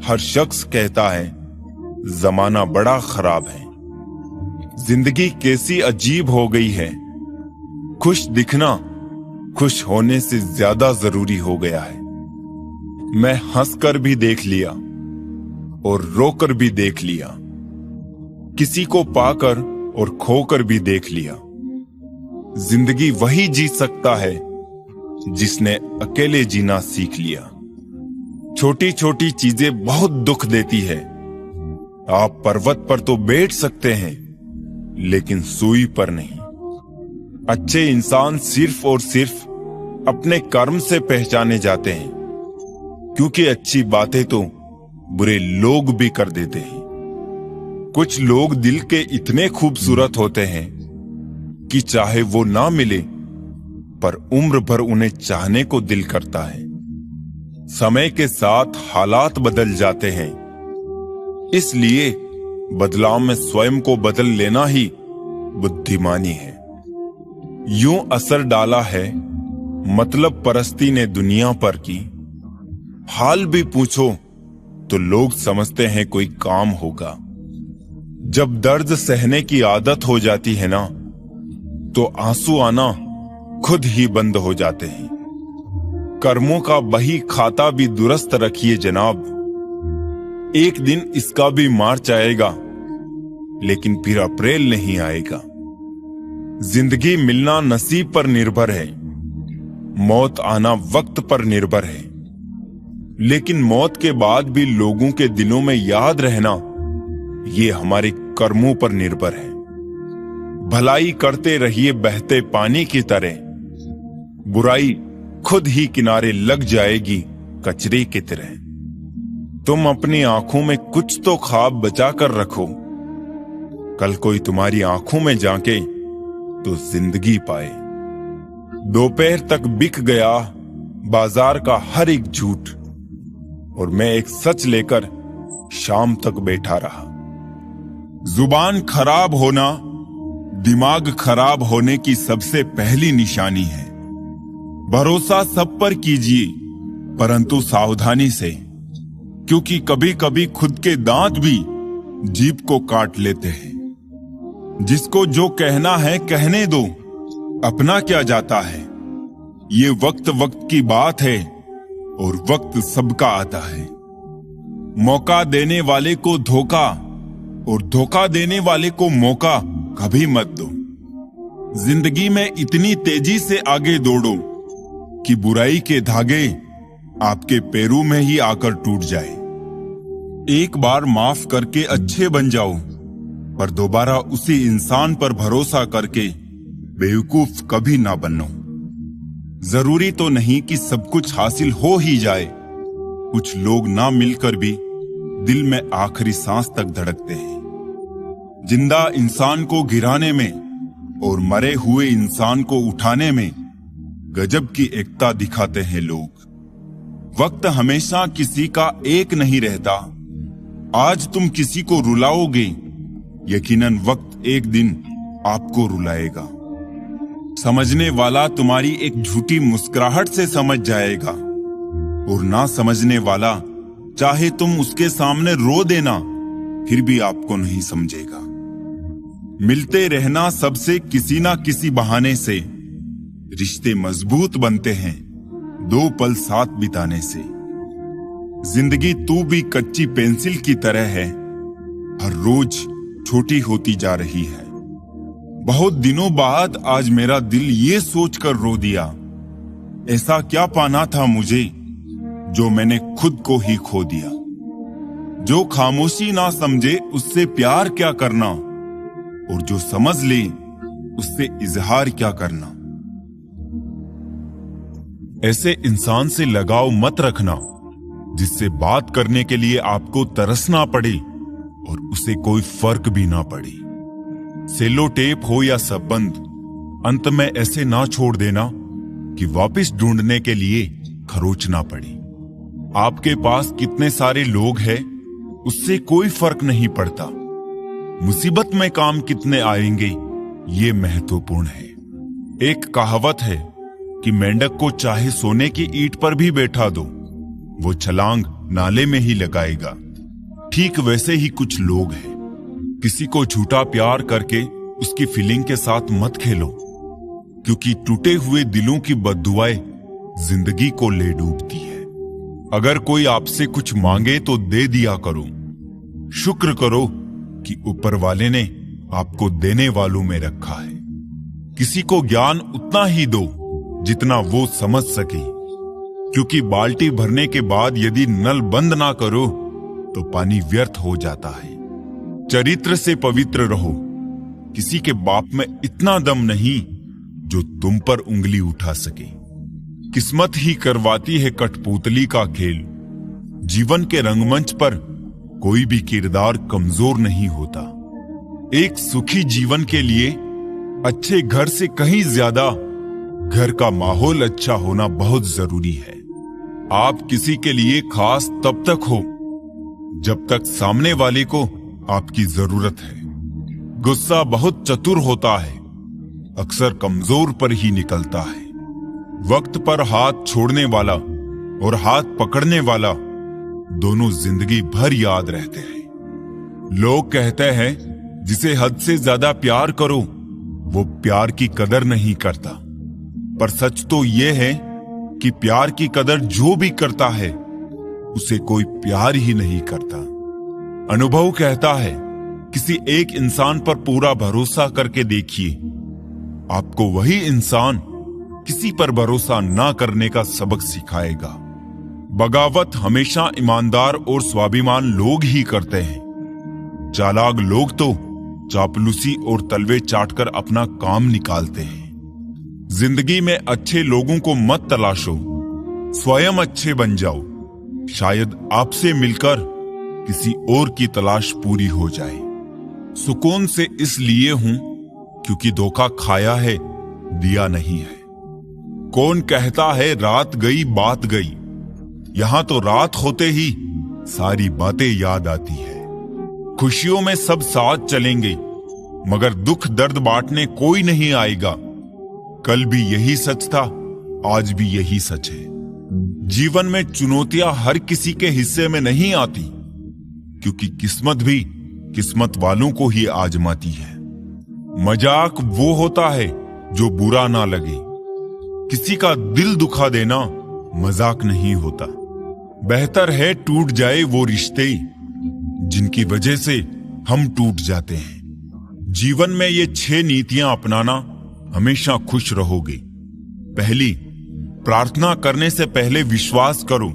हर शख्स कहता है जमाना बड़ा खराब है। जिंदगी कैसी अजीब हो गई है, खुश दिखना खुश होने से ज्यादा जरूरी हो गया है। मैं हंसकर भी देख लिया और रोकर भी देख लिया, किसी को पाकर और खोकर भी देख लिया। जिंदगी वही जी सकता है जिसने अकेले जीना सीख लिया। छोटी छोटी चीजें बहुत दुख देती है। आप पर्वत पर तो बैठ सकते हैं, लेकिन सूई पर नहीं। अच्छे इंसान सिर्फ और सिर्फ अपने कर्म से पहचाने जाते हैं, क्योंकि अच्छी बातें तो बुरे लोग भी कर देते हैं। कुछ लोग दिल के इतने खूबसूरत होते हैं कि चाहे वो ना मिले पर उम्र भर उन्हें चाहने को दिल करता है। समय के साथ हालात बदल जाते हैं, इसलिए बदलाव में स्वयं को बदल लेना ही बुद्धिमानी है। यूं असर डाला है मतलब परस्ती ने दुनिया पर की, हाल भी पूछो तो लोग समझते हैं कोई काम होगा। जब दर्द सहने की आदत हो जाती है ना, तो आंसू आना खुद ही बंद हो जाते हैं। कर्मों का बही खाता भी दुरुस्त रखिए जनाब, एक दिन इसका भी मार्च आएगा लेकिन फिर अप्रैल नहीं आएगा। जिंदगी मिलना नसीब पर निर्भर है, मौत आना वक्त पर निर्भर है, लेकिन मौत के बाद भी लोगों के दिलों में याद रहना ये हमारे कर्मों पर निर्भर है। भलाई करते रहिए बहते पानी की तरह, बुराई खुद ही किनारे लग जाएगी कचरे की तरह। तुम अपनी आंखों में कुछ तो ख्वाब बचा कर रखो, कल कोई तुम्हारी आंखों में झांके तो जिंदगी पाए। दोपहर तक बिक गया बाजार का हर एक झूठ, और मैं एक सच लेकर शाम तक बैठा रहा। जुबान खराब होना दिमाग खराब होने की सबसे पहली निशानी है। भरोसा सब पर कीजिए, परंतु सावधानी से, क्योंकि कभी कभी खुद के दांत भी जीभ को काट लेते हैं। जिसको जो कहना है कहने दो, अपना क्या जाता है। ये वक्त वक्त की बात है और वक्त सबका आता है। मौका देने वाले को धोखा और धोखा देने वाले को मौका कभी मत दो। जिंदगी में इतनी तेजी से आगे दौड़ो कि बुराई के धागे आपके पैरों में ही आकर टूट जाए। एक बार माफ करके अच्छे बन जाओ, पर दोबारा उसी इंसान पर भरोसा करके बेवकूफ कभी ना बनो। जरूरी तो नहीं कि सब कुछ हासिल हो ही जाए। कुछ लोग ना मिलकर भी दिल में आखिरी सांस तक धड़कते हैं। जिंदा इंसान को गिराने में और मरे हुए इंसान को उठाने में गजब की एकता दिखाते हैं लोग। वक्त हमेशा किसी का एक नहीं रहता। आज तुम किसी को रुलाओगे, यकीनन वक्त एक दिन आपको रुलाएगा। समझने वाला तुम्हारी एक झूठी मुस्कुराहट से समझ जाएगा, और ना समझने वाला चाहे तुम उसके सामने रो देना फिर भी आपको नहीं समझेगा। मिलते रहना सबसे किसी ना किसी बहाने से, रिश्ते मजबूत बनते हैं दो पल साथ बिताने से। जिंदगी तू भी कच्ची पेंसिल की तरह है, हर रोज छोटी होती जा रही है। बहुत दिनों बाद आज मेरा दिल ये सोचकर रो दिया, ऐसा क्या पाना था मुझे जो मैंने खुद को ही खो दिया। जो खामोशी ना समझे उससे प्यार क्या करना, और जो समझ ले उससे इजहार क्या करना। ऐसे इंसान से लगाव मत रखना जिससे बात करने के लिए आपको तरसना पड़े और उसे कोई फर्क भी ना पड़े। सेलो टेप हो या संबंध, अंत में ऐसे ना छोड़ देना कि वापस ढूंढने के लिए खरोचना पड़े। आपके पास कितने सारे लोग हैं उससे कोई फर्क नहीं पड़ता, मुसीबत में काम कितने आएंगे ये महत्वपूर्ण है। एक कहावत है कि मेंढक को चाहे सोने की ईंट पर भी बैठा दो, वो छलांग नाले में ही लगाएगा। ठीक वैसे ही कुछ लोग हैं। किसी को झूठा प्यार करके उसकी फीलिंग के साथ मत खेलो, क्योंकि टूटे हुए दिलों की बद्दुआएं जिंदगी को ले डूबती है। अगर कोई आपसे कुछ मांगे तो दे दिया करो। शुक्र करो कि ऊपर वाले ने आपको देने वालों में रखा है। किसी को ज्ञान उतना ही दो जितना वो समझ सके, क्योंकि बाल्टी भरने के बाद यदि नल बंद ना करो तो पानी व्यर्थ हो जाता है। चरित्र से पवित्र रहो। किसी के बाप में इतना दम नहीं जो तुम पर उंगली उठा सके। किस्मत ही करवाती है कठपुतली का खेल। जीवन के रंगमंच पर कोई भी किरदार कमजोर नहीं होता। एक सुखी जीवन के लिए अच्छे घर से कहीं ज्यादा घर का माहौल अच्छा होना बहुत जरूरी है। आप किसी के लिए खास तब तक हो जब तक सामने वाले को आपकी जरूरत है। गुस्सा बहुत चतुर होता है, अक्सर कमजोर पर ही निकलता है। वक्त पर हाथ छोड़ने वाला और हाथ पकड़ने वाला दोनों जिंदगी भर याद रहते हैं। लोग कहते हैं जिसे हद से ज्यादा प्यार करो वो प्यार की कदर नहीं करता, पर सच तो यह है कि प्यार की कदर जो भी करता है उसे कोई प्यार ही नहीं करता। अनुभव कहता है किसी एक इंसान पर पूरा भरोसा करके देखिए, आपको वही इंसान किसी पर भरोसा ना करने का सबक सिखाएगा। बगावत हमेशा ईमानदार और स्वाभिमान लोग ही करते हैं। चालाक लोग तो चापलूसी और तलवे चाटकर अपना काम निकालते हैं। जिंदगी में अच्छे लोगों को मत तलाशो, स्वयं अच्छे बन जाओ। शायद आपसे मिलकर किसी और की तलाश पूरी हो जाए। सुकून से इसलिए हूं क्योंकि धोखा खाया है, दिया नहीं है। कौन कहता है रात गई बात गई, यहां तो रात होते ही सारी बातें याद आती है। खुशियों में सब साथ चलेंगे, मगर दुख दर्द बांटने कोई नहीं आएगा। कल भी यही सच था, आज भी यही सच है। जीवन में चुनौतियां हर किसी के हिस्से में नहीं आती, क्योंकि किस्मत भी किस्मत वालों को ही आजमाती है। मजाक वो होता है जो बुरा ना लगे। किसी का दिल दुखा देना मजाक नहीं होता। बेहतर है टूट जाए वो रिश्ते जिनकी वजह से हम टूट जाते हैं। जीवन में ये 6 नीतियां अपनाना, हमेशा खुश रहोगे। पहली, प्रार्थना करने से पहले विश्वास करो।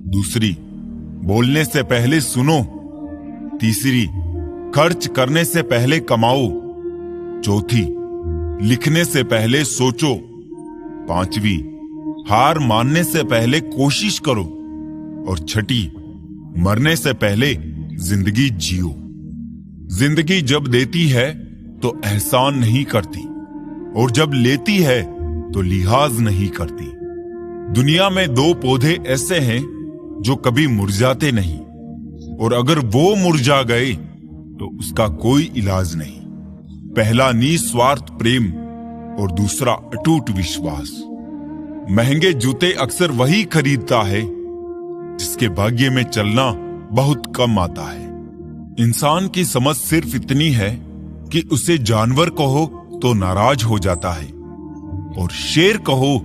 दूसरी, बोलने से पहले सुनो। तीसरी, खर्च करने से पहले कमाओ। चौथी, लिखने से पहले सोचो। पांचवी, हार मानने से पहले कोशिश करो। और छठी, मरने से पहले जिंदगी जियो। जिंदगी जब देती है तो एहसान नहीं करती, और जब लेती है तो लिहाज नहीं करती। दुनिया में 2 पौधे ऐसे हैं जो कभी मुरझाते नहीं, और अगर वो मुरझा गए तो उसका कोई इलाज नहीं। पहला निस्वार्थ प्रेम और दूसरा अटूट विश्वास। महंगे जूते अक्सर वही खरीदता है जिसके भाग्य में चलना बहुत कम आता है। इंसान की समझ सिर्फ इतनी है कि उसे जानवर कहो तो नाराज हो जाता है, और शेर कहो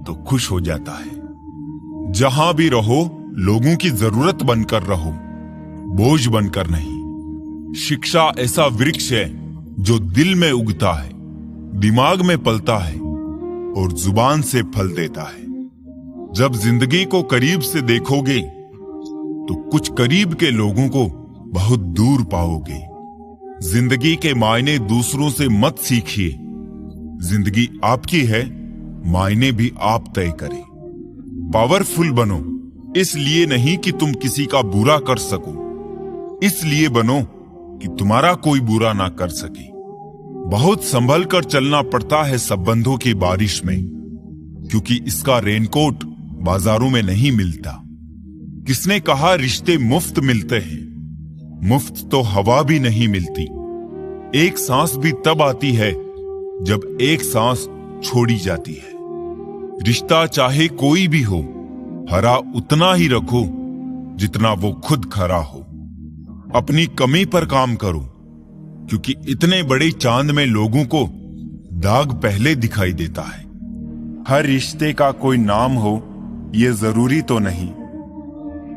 तो खुश हो जाता है। जहां भी रहो, लोगों की जरूरत बनकर रहो, बोझ बनकर नहीं। शिक्षा ऐसा वृक्ष है जो दिल में उगता है, दिमाग में पलता है और जुबान से फल देता है। जब जिंदगी को करीब से देखोगे तो कुछ करीब के लोगों को बहुत दूर पाओगे। जिंदगी के मायने दूसरों से मत सीखिए। जिंदगी आपकी है, मायने भी आप तय करें। पावरफुल बनो, इसलिए नहीं कि तुम किसी का बुरा कर सको, इसलिए बनो कि तुम्हारा कोई बुरा ना कर सके। बहुत संभल कर चलना पड़ता है संबंधों की बारिश में, क्योंकि इसका रेनकोट बाजारों में नहीं मिलता। किसने कहा रिश्ते मुफ्त मिलते हैं? मुफ्त तो हवा भी नहीं मिलती। एक सांस भी तब आती है जब एक सांस छोड़ी जाती है। रिश्ता चाहे कोई भी हो, हरा उतना ही रखो जितना वो खुद खरा हो। अपनी कमी पर काम करो, क्योंकि इतने बड़े चांद में लोगों को दाग पहले दिखाई देता है। हर रिश्ते का कोई नाम हो, ये जरूरी तो नहीं।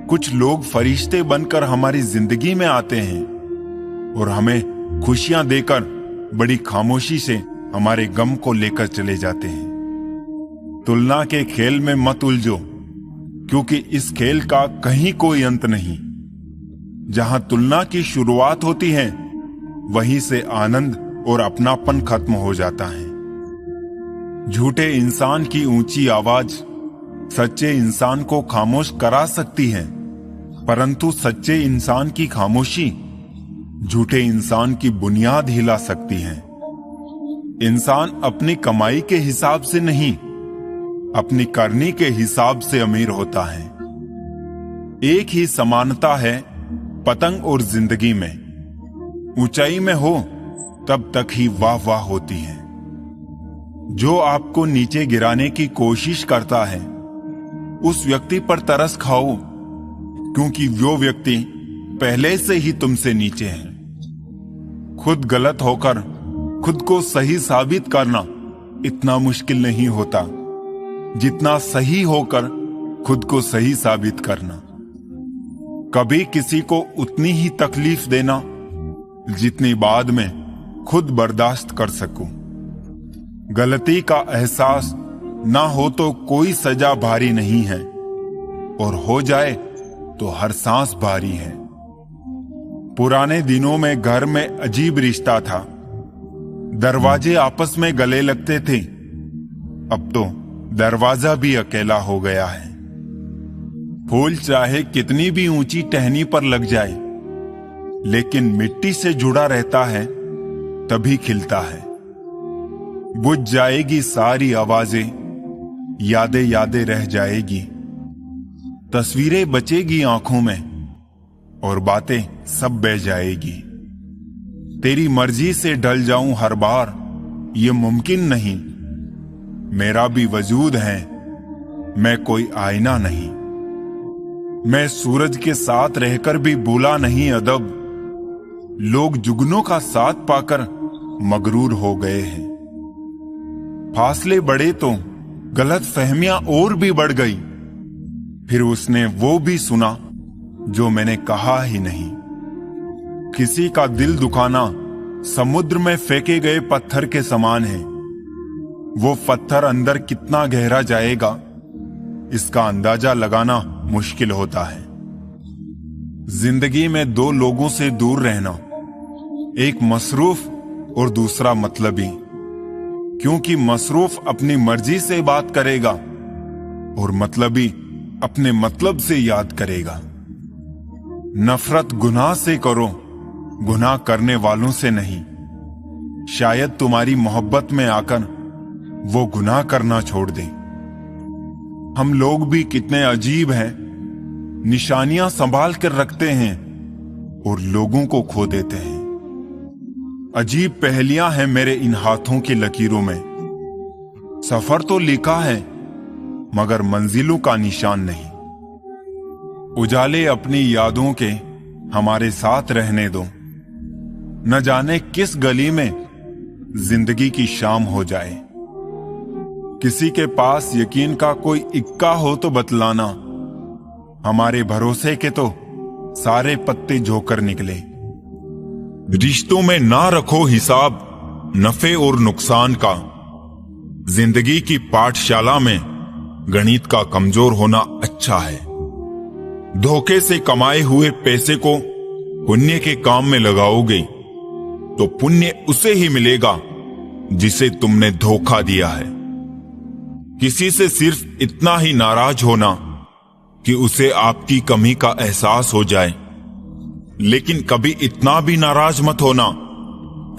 कुछ लोग फरिश्ते बनकर हमारी जिंदगी में आते हैं और हमें खुशियां देकर बड़ी खामोशी से हमारे गम को लेकर चले जाते हैं। तुलना के खेल में मत उलझो, क्योंकि इस खेल का कहीं कोई अंत नहीं। जहां तुलना की शुरुआत होती है, वहीं से आनंद और अपनापन खत्म हो जाता है। झूठे इंसान की ऊंची आवाज सच्चे इंसान को खामोश करा सकती है, परंतु सच्चे इंसान की खामोशी झूठे इंसान की बुनियाद हिला सकती है। इंसान अपनी कमाई के हिसाब से नहीं, अपनी करनी के हिसाब से अमीर होता है। एक ही समानता है पतंग और जिंदगी में। ऊंचाई में हो तब तक ही वाह वाह होती है। जो आपको नीचे गिराने की कोशिश करता है, उस व्यक्ति पर तरस खाओ, क्योंकि वो व्यक्ति पहले से ही तुमसे नीचे है। खुद गलत होकर खुद को सही साबित करना इतना मुश्किल नहीं होता जितना सही होकर खुद को सही साबित करना। कभी किसी को उतनी ही तकलीफ देना जितनी बाद में खुद बर्दाश्त कर सकूं। गलती का एहसास ना हो तो कोई सजा भारी नहीं है, और हो जाए तो हर सांस भारी है। पुराने दिनों में घर में अजीब रिश्ता था, दरवाजे आपस में गले लगते थे। अब तो दरवाजा भी अकेला हो गया है। फूल चाहे कितनी भी ऊंची टहनी पर लग जाए, लेकिन मिट्टी से जुड़ा रहता है तभी खिलता है। बुझ जाएगी सारी आवाजें, यादें यादें रह जाएगी, तस्वीरें बचेगी आंखों में, और बातें सब बह जाएगी। तेरी मर्जी से ढल जाऊं हर बार, ये मुमकिन नहीं। मेरा भी वजूद है, मैं कोई आईना नहीं। मैं सूरज के साथ रहकर भी भूला नहीं अदब। लोग जुगनों का साथ पाकर मगरूर हो गए हैं। फासले बढ़े तो गलत फहमियां और भी बढ़ गई। फिर उसने वो भी सुना जो मैंने कहा ही नहीं। किसी का दिल दुखाना समुद्र में फेंके गए पत्थर के समान है। वो पत्थर अंदर कितना गहरा जाएगा, इसका अंदाजा लगाना मुश्किल होता है। जिंदगी में दो लोगों से दूर रहना, एक मसरूफ और दूसरा मतलबी, क्योंकि मसरूफ अपनी मर्जी से बात करेगा और मतलबी अपने मतलब से याद करेगा। नफरत गुनाह से करो, गुनाह करने वालों से नहीं। शायद तुम्हारी मोहब्बत में आकर वो गुनाह करना छोड़ दे। हम लोग भी कितने अजीब हैं, निशानियां संभाल कर रखते हैं और लोगों को खो देते हैं। अजीब पहेलियां हैं मेरे इन हाथों की लकीरों में। सफर तो लिखा है मगर मंजिलों का निशान नहीं। उजाले अपनी यादों के हमारे साथ रहने दो, न जाने किस गली में जिंदगी की शाम हो जाए। किसी के पास यकीन का कोई इक्का हो तो बतलाना, हमारे भरोसे के तो सारे पत्ते झोकर निकले। रिश्तों में ना रखो हिसाब नफे और नुकसान का। जिंदगी की पाठशाला में गणित का कमजोर होना अच्छा है। धोखे से कमाए हुए पैसे को पुण्य के काम में लगाओगे तो पुण्य उसे ही मिलेगा जिसे तुमने धोखा दिया है। किसी से सिर्फ इतना ही नाराज होना कि उसे आपकी कमी का एहसास हो जाए, लेकिन कभी इतना भी नाराज मत होना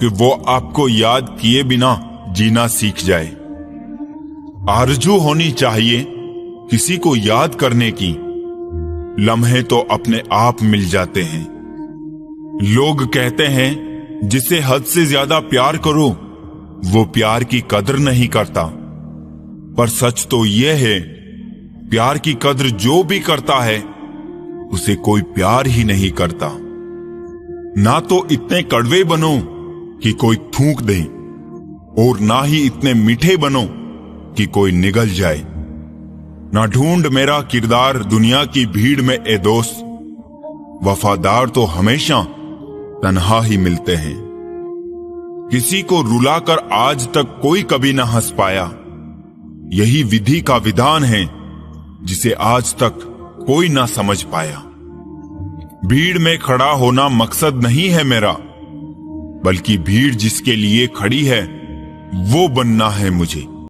कि वो आपको याद किए बिना जीना सीख जाए। आरजू होनी चाहिए किसी को याद करने की, लम्हे तो अपने आप मिल जाते हैं। लोग कहते हैं जिसे हद से ज्यादा प्यार करो वो प्यार की कदर नहीं करता, पर सच तो यह है प्यार की कदर जो भी करता है उसे कोई प्यार ही नहीं करता। ना तो इतने कड़वे बनो कि कोई थूक दे, और ना ही इतने मीठे बनो कि कोई निगल जाए। ना ढूंढ मेरा किरदार दुनिया की भीड़ में ए दोस्त, वफादार तो हमेशा तन्हा ही मिलते हैं। किसी को रुलाकर आज तक कोई कभी ना हंस पाया, यही विधि का विधान है जिसे आज तक कोई ना समझ पाया। भीड़ में खड़ा होना मकसद नहीं है मेरा, बल्कि भीड़ जिसके लिए खड़ी है वो बनना है मुझे।